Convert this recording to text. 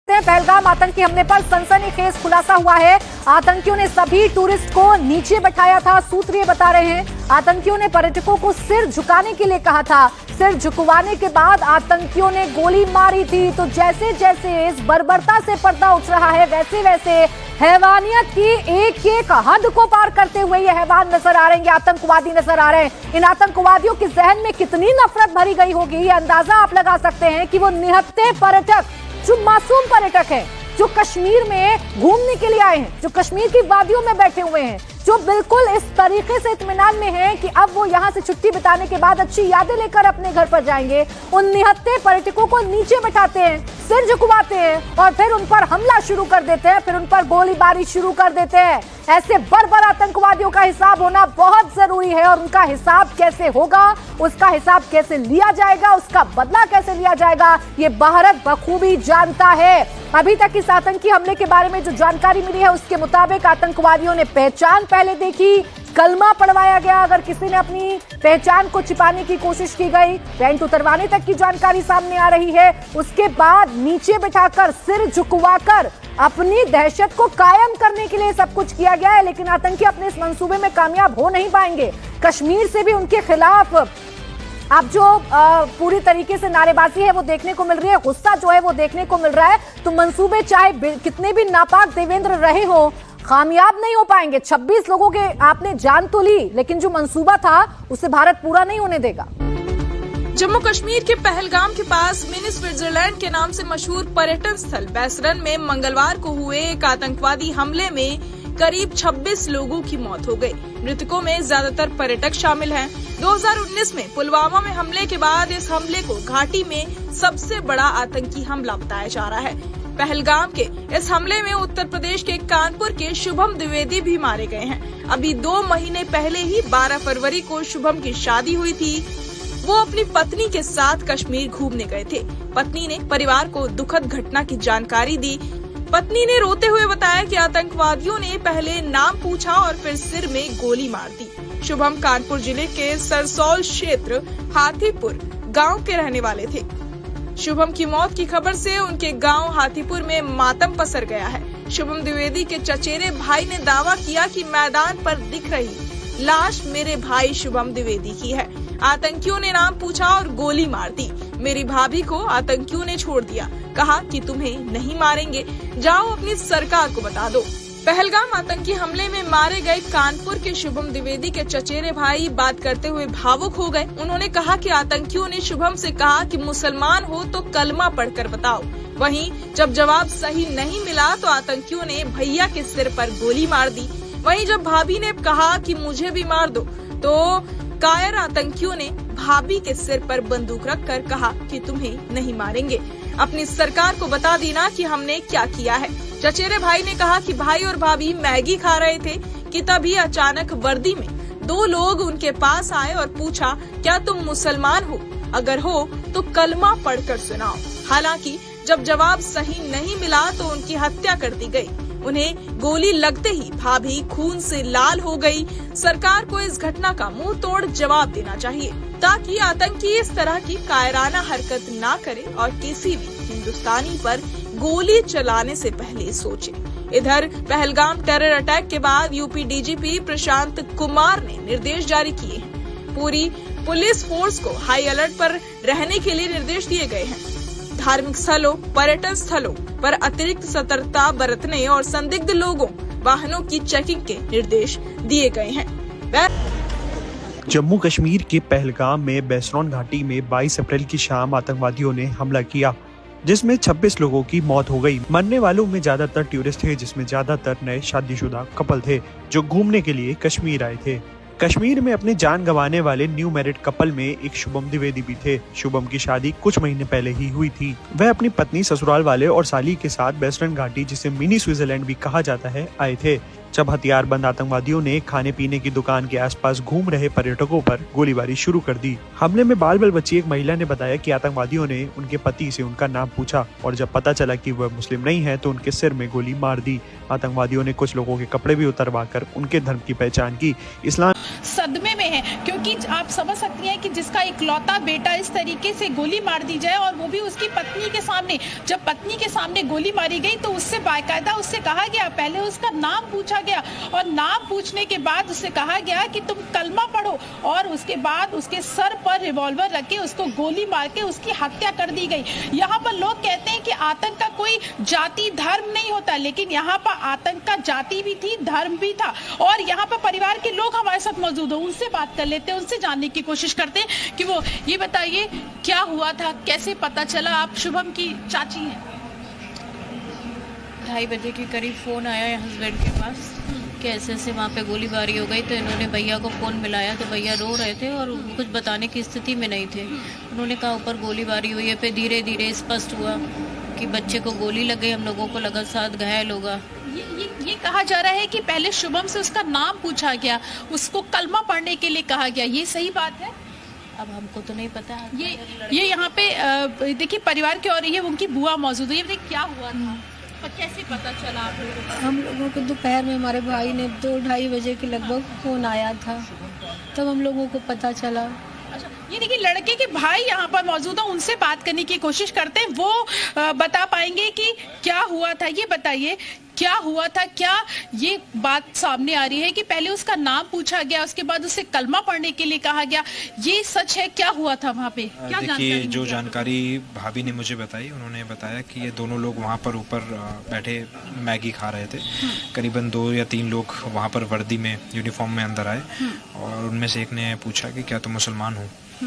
पहलगाम आतंकी हमले पर सनसनीखेज खुलासा हुआ है। आतंकियों ने सभी टूरिस्ट को नीचे बैठाया था। सूत्र ये बता रहे हैं आतंकियों ने पर्यटकों को सिर झुकाने के लिए कहा था। सिर झुकवाने के बाद आतंकियों ने गोली मारी थी। तो जैसे जैसे इस बर्बरता से पर्दा उठ रहा है वैसे वैसे हैवानियत की एक एक हद को पार करते हुए ये हैवान नजर आ रहे हैं, ये आतंकवादी नजर आ रहे हैं। इन आतंकवादियों के जहन में कितनी नफरत भरी गई होगी ये अंदाजा आप लगा सकते हैं कि वो निहत्थे पर्यटक, जो मासूम पर्यटक हैं, जो कश्मीर में घूमने के लिए आए हैं, जो कश्मीर की वादियों में बैठे हुए हैं, जो बिल्कुल इस तरीके से इत्मीनान में हैं कि अब वो यहाँ से छुट्टी बिताने के बाद अच्छी यादें लेकर अपने घर पर जाएंगे, उन निहत्थे पर्यटकों को नीचे बैठाते हैं, सिर झुकवाते हैं और फिर उन पर हमला शुरू कर देते हैं, फिर उन पर गोलीबारी शुरू कर देते हैं। ऐसे बर्बर आतंकवादियों का हिसाब होना बहुत जरूरी है और उनका हिसाब कैसे होगा, उसका हिसाब कैसे लिया जाएगा, उसका बदला कैसे लिया जाएगा, ये भारत बखूबी जानता है। अभी तक इस आतंकी हमले के बारे में जो जानकारी मिली है उसके मुताबिक आतंकवादियों ने पहचान पहले देखी, कलमा पढ़वाया गया, अगर किसी ने अपनी पहचान को छिपाने की कोशिश की गई, पैंट उतरवाने तक की जानकारी सामने आ रही है। उसके बाद नीचे बिठाकर सिर झुकवाकर अपनी दहशत को कायम करने के लिए सब कुछ किया गया है। लेकिन आतंकी अपने इस मंसूबे में कामयाब हो नहीं पाएंगे। कश्मीर से भी उनके खिलाफ अब जो पूरी तरीके से नारेबाजी है वो देखने को मिल रही है, गुस्सा जो है वो देखने को मिल रहा है। तो मंसूबे चाहे कितने भी नापाक देवेंद्र रहे हो, कामयाब नहीं हो पाएंगे। 26 लोगों के आपने जान तो ली, लेकिन जो मंसूबा था उसे भारत पूरा नहीं होने देगा। जम्मू कश्मीर के पहलगाम के पास मिनी स्विट्जरलैंड के नाम से मशहूर पर्यटन स्थल बैसरन में मंगलवार को हुए एक आतंकवादी हमले में करीब 26 लोगों की मौत हो गई। मृतकों में ज्यादातर पर्यटक शामिल हैं। 2019 में पुलवामा में हमले के बाद इस हमले को घाटी में सबसे बड़ा आतंकी हमला बताया जा रहा है। पहलगाम के इस हमले में उत्तर प्रदेश के कानपुर के शुभम द्विवेदी भी मारे गए हैं। अभी 2 महीने पहले ही 12 फरवरी को शुभम की शादी हुई थी। वो अपनी पत्नी के साथ कश्मीर घूमने गए थे। पत्नी ने परिवार को दुखद घटना की जानकारी दी। पत्नी ने रोते हुए बताया कि आतंकवादियों ने पहले नाम पूछा और फिर सिर में गोली मार दी। शुभम कानपुर जिले के सरसौल क्षेत्र हाथीपुर गांव के रहने वाले थे। शुभम की मौत की खबर से उनके गांव हाथीपुर में मातम पसर गया है। शुभम द्विवेदी के चचेरे भाई ने दावा किया कि मैदान पर दिख रही लाश मेरे भाई शुभम द्विवेदी की है। आतंकियों ने नाम पूछा और गोली मार दी। मेरी भाभी को आतंकियों ने छोड़ दिया, कहा कि तुम्हें नहीं मारेंगे, जाओ अपनी सरकार को बता दो। पहलगाम आतंकी हमले में मारे गए कानपुर के शुभम द्विवेदी के चचेरे भाई बात करते हुए भावुक हो गए। उन्होंने कहा कि आतंकियों ने शुभम से कहा कि मुसलमान हो तो कलमा पढ़कर बताओ। वहीं जब जवाब सही नहीं मिला तो आतंकियों ने भैया के सिर पर गोली मार दी। वहीं जब भाभी ने कहा कि मुझे भी मार दो तो कायर आतंकियों ने भाभी के सिर पर बंदूक रखकर कहा कि तुम्हें नहीं मारेंगे, अपनी सरकार को बता देना कि हमने क्या किया है। चचेरे भाई ने कहा कि भाई और भाभी मैगी खा रहे थे कि तभी अचानक वर्दी में 2 लोग उनके पास आए और पूछा, क्या तुम मुसलमान हो? अगर हो तो कलमा पढ़कर सुनाओ। हालांकि जब जवाब सही नहीं मिला तो उनकी हत्या कर दी गई। उन्हें गोली लगते ही भाभी खून से लाल हो गई। सरकार को इस घटना का मुंह तोड़ जवाब देना चाहिए ताकि आतंकी इस तरह की कायराना हरकत ना करे और किसी भी हिंदुस्तानी पर गोली चलाने से पहले सोचे। इधर पहलगाम टेरर अटैक के बाद यूपी डीजीपी प्रशांत कुमार ने निर्देश जारी किए हैं। पूरी पुलिस फोर्स को हाई अलर्ट पर रहने के लिए निर्देश दिए गए हैं। धार्मिक स्थलों, पर्यटन स्थलों पर अतिरिक्त सतर्कता बरतने और संदिग्ध लोगों, वाहनों की चेकिंग के निर्देश दिए गए हैं। जम्मू कश्मीर के पहलगाम में बैसरन घाटी में 22 अप्रैल की शाम आतंकवादियों ने हमला किया, जिसमें 26 लोगों की मौत हो गई। मरने वालों में ज्यादातर टूरिस्ट थे, जिसमें ज्यादातर नए शादीशुदा कपल थे जो घूमने के लिए कश्मीर आए थे। कश्मीर में अपनी जान गंवाने वाले न्यू मैरिड कपल में एक शुभम द्विवेदी भी थे। शुभम की शादी कुछ महीने पहले ही हुई थी। वह अपनी पत्नी, ससुराल वाले और साली के साथ बैसरन घाटी, जिसे मिनी स्विट्जरलैंड भी कहा जाता है, आए थे। जब हथियारबंद आतंकवादियों ने खाने पीने की दुकान के आसपास घूम रहे पर्यटकों पर गोलीबारी शुरू कर दी। हमले में बाल बच्ची एक महिला ने बताया कि आतंकवादियों ने उनके पति से उनका नाम पूछा और जब पता चला कि वह मुस्लिम नहीं है तो उनके सिर में गोली मार दी। आतंकवादियों ने कुछ लोगों के कपड़े भी उतरवाकर उनके धर्म की पहचान की। इस्लाम सदमे में हैं, क्योंकि आप समझ सकती हैं कि जिसका इकलौता बेटा इस तरीके से गोली मार दी जाए, और वो भी उसकी पत्नी के सामने। जब पत्नी के सामने गोली मारी गई तो उससे बाकायदा उससे कहा गया, पहले उसका नाम पूछा गया, और नाम पूछने के बाद उससे कहा गया कि तुम कलमा पढ़ो, और उसके बाद उसके सर पर रिवॉल्वर रख के उसको गोली मार के उसकी हत्या कर दी गई। यहाँ पर लोग कहते हैं कि आतंक का कोई जाति धर्म नहीं होता, लेकिन यहाँ पर आतंक का जाति भी थी, धर्म भी था। और यहाँ पर परिवार के लोग हमारे साथ मौजूद हैं, उनसे बात कर लेते हैं, उनसे जानने की कोशिश करते हैं कि वो ये बताइए क्या हुआ था, कैसे पता चला। आप शुभम की चाची हैं। 2:30 बजे के करीब फ़ोन आया है हस्बैंड के पास कि ऐसे ऐसे वहाँ पे गोलीबारी हो गई। तो इन्होंने भैया को फ़ोन मिलाया तो भैया रो रहे थे और कुछ बताने की स्थिति में नहीं थे। उन्होंने कहा ऊपर गोलीबारी हुई है। फिर धीरे धीरे स्पष्ट हुआ कि बच्चे को गोली लग गई, हम लोगों को लगा साथ घायल होगा। ये कहा जा रहा है कि पहले शुभम से उसका नाम पूछा गया, उसको कलमा पढ़ने के लिए कहा गया, ये सही बात है? अब हमको तो नहीं पता। ये यहाँ पे देखिए परिवार के, और ये उनकी बुआ मौजूद है। ये बताइए क्या हुआ था और कैसे पता चला आप लोगों को? हम लोगों को दोपहर में हमारे भाई ने 2-2:30 बजे के लगभग फ़ोन आया था, तब हम लोगों को पता चला। अच्छा, ये देखिए लड़के के भाई यहाँ पर मौजूद है, उनसे बात करने की कोशिश करते हैं, वो बता पाएंगे कि क्या हुआ था। ये बताइए क्या हुआ था, क्या ये बात सामने आ रही है कि पहले उसका नाम पूछा गया, उसके बाद उसे कलमा पढ़ने के लिए कहा गया, ये सच है? क्या हुआ था वहाँ पे, क्या देखिए जो जानकारी भाभी ने मुझे बताई, उन्होंने बताया कि ये दोनों लोग वहाँ पर ऊपर बैठे मैगी खा रहे थे। करीबन 2 या 3 लोग वहाँ पर वर्दी में यूनिफॉर्म में अंदर आए और उनमें से एक ने पूछा कि क्या तुम मुसलमान हो।